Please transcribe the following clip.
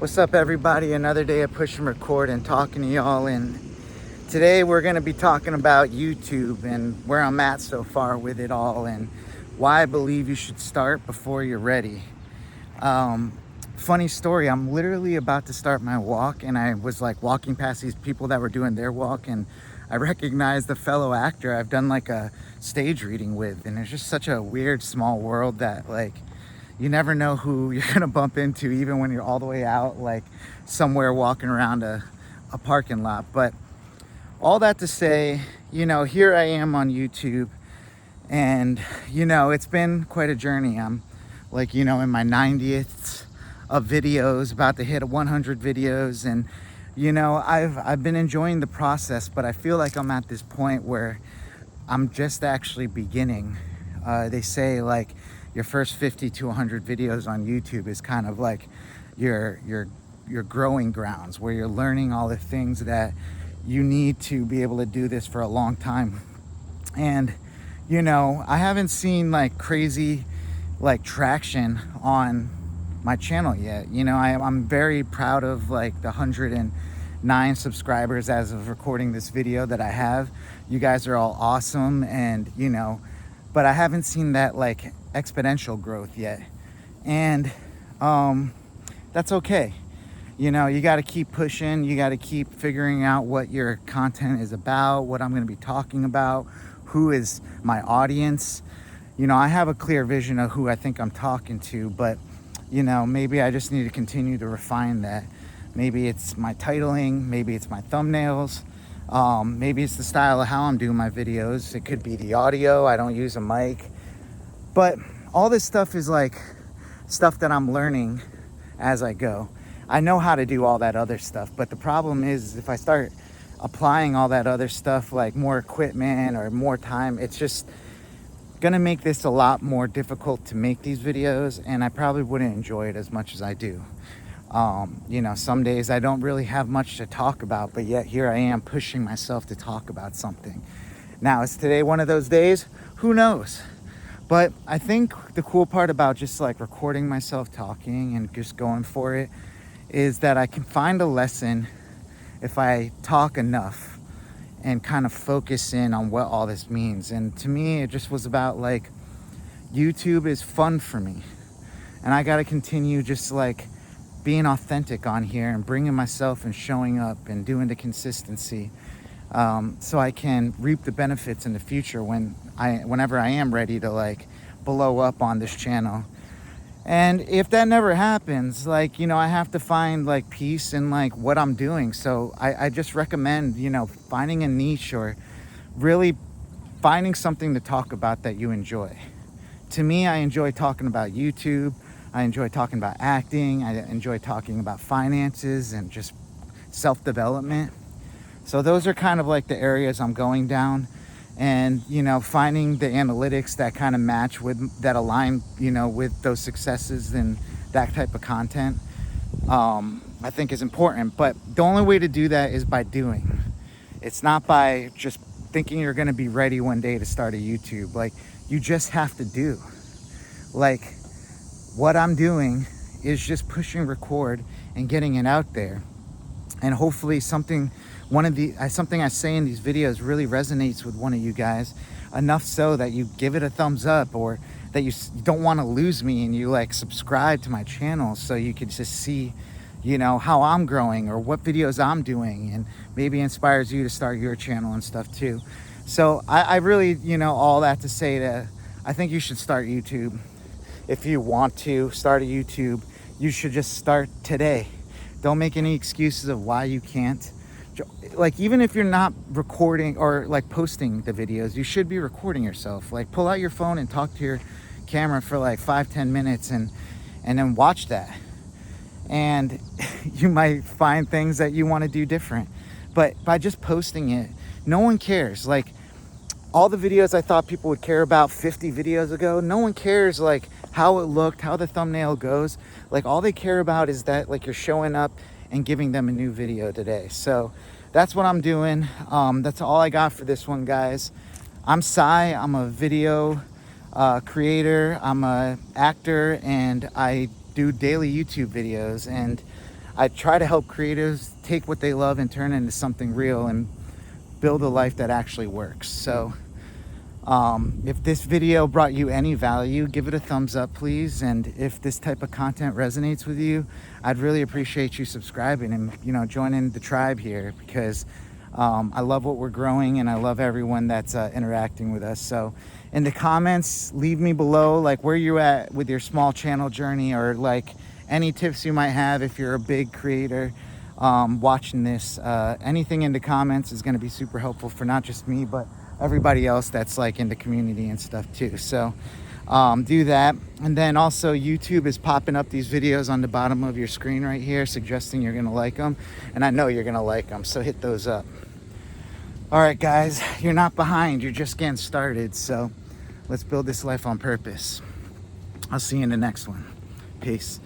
What's up, everybody? Another day of push and record and talking to y'all. And today we're going to be talking about YouTube and where I'm at so far with it all and why I believe you should start before you're ready. Funny story, I'm literally about to start my walk and I was like walking past these people that were doing their walk and I recognized the fellow actor I've done like a stage reading with. And it's just such a weird small world that like you never know who you're gonna bump into, even when you're all the way out like somewhere walking around a parking lot. But all that to say, here I am on YouTube and it's been quite a journey. I'm like, in my 90th of videos, about to hit 100 videos, and I've been enjoying the process, but I feel like I'm at this point where I'm just actually beginning. They say like your first 50 to 100 videos on YouTube is kind of like your growing grounds, where you're learning all the things that you need to be able to do this for a long time. And I haven't seen like crazy like traction on my channel yet. I'm very proud of like the 109 subscribers as of recording this video that I have. You guys are all awesome, and but I haven't seen that like exponential growth yet, and that's okay. You got to keep pushing. You got to keep figuring out what your content is about, what I'm going to be talking about, who is my audience. I have a clear vision of who I think I'm talking to, but maybe I just need to continue to refine that. Maybe it's my titling, maybe it's my thumbnails, maybe it's the style of how I'm doing my videos. It could be the audio. I don't use a mic, but all this stuff is like stuff that I'm learning as I go. I know how to do all that other stuff, but the problem is if I start applying all that other stuff, like more equipment or more time, it's just gonna make this a lot more difficult to make these videos, and I probably wouldn't enjoy it as much as I do. Some days I don't really have much to talk about, but yet here I am pushing myself to talk about something. Now, is today one of those days? Who knows? But I think the cool part about just like recording myself talking and just going for it is that I can find a lesson if I talk enough and kind of focus in on what all this means. And to me, it just was about like, YouTube is fun for me. And I got to continue just like being authentic on here and bringing myself and showing up and doing the consistency, so I can reap the benefits in the future whenever I am ready to like blow up on this channel. And if that never happens, like, I have to find like peace in like what I'm doing. So I just recommend, finding a niche or really finding something to talk about that you enjoy. To me, I enjoy talking about YouTube. I enjoy talking about acting. I enjoy talking about finances and just self-development. So those are kind of like the areas I'm going down. And finding the analytics that kind of match with, that align with those successes and that type of content, I think is important. But the only way to do that is by doing. It's not by just thinking you're going to be ready one day to start a YouTube. Like, you just have to do. Like, what I'm doing is just pushing record and getting it out there, and hopefully something I say in these videos really resonates with one of you guys enough so that you give it a thumbs up, or that you don't want to lose me and you like subscribe to my channel so you can just see how I'm growing or what videos I'm doing, and maybe inspires you to start your channel and stuff too. So I really, all that to say that I think you should start YouTube. If you want to start a YouTube, you should just start today. Don't make any excuses of why you can't. Like, even if you're not recording or like posting the videos, you should be recording yourself. Like, pull out your phone and talk to your camera for like 5-10 minutes and then watch that. And you might find things that you want to do different. But by just posting it, no one cares. Like, all the videos I thought people would care about 50 videos ago, no one cares like how it looked, how the thumbnail goes. Like, all they care about is that like you're showing up and giving them a new video today. So that's what I'm doing. That's all I got for this one, guys. I'm Sai. I'm a video creator. I'm a actor, and I do daily YouTube videos, and I try to help creatives take what they love and turn it into something real and build a life that actually works. So if this video brought you any value, give it a thumbs up, please. And if this type of content resonates with you, I'd really appreciate you subscribing and, you know, joining the tribe here, because I love what we're growing and I love everyone that's interacting with us. So in the comments, leave me below like where you're at with your small channel journey, or like any tips you might have if you're a big creator watching this. Anything in the comments is going to be super helpful for not just me, but everybody else that's like in the community and stuff too. So do that. And then also YouTube is popping up these videos on the bottom of your screen right here, suggesting you're gonna like them, and I know you're gonna like them, so hit those up. All right guys, you're not behind, you're just getting started. So let's build this life on purpose. I'll see you in the next one. Peace.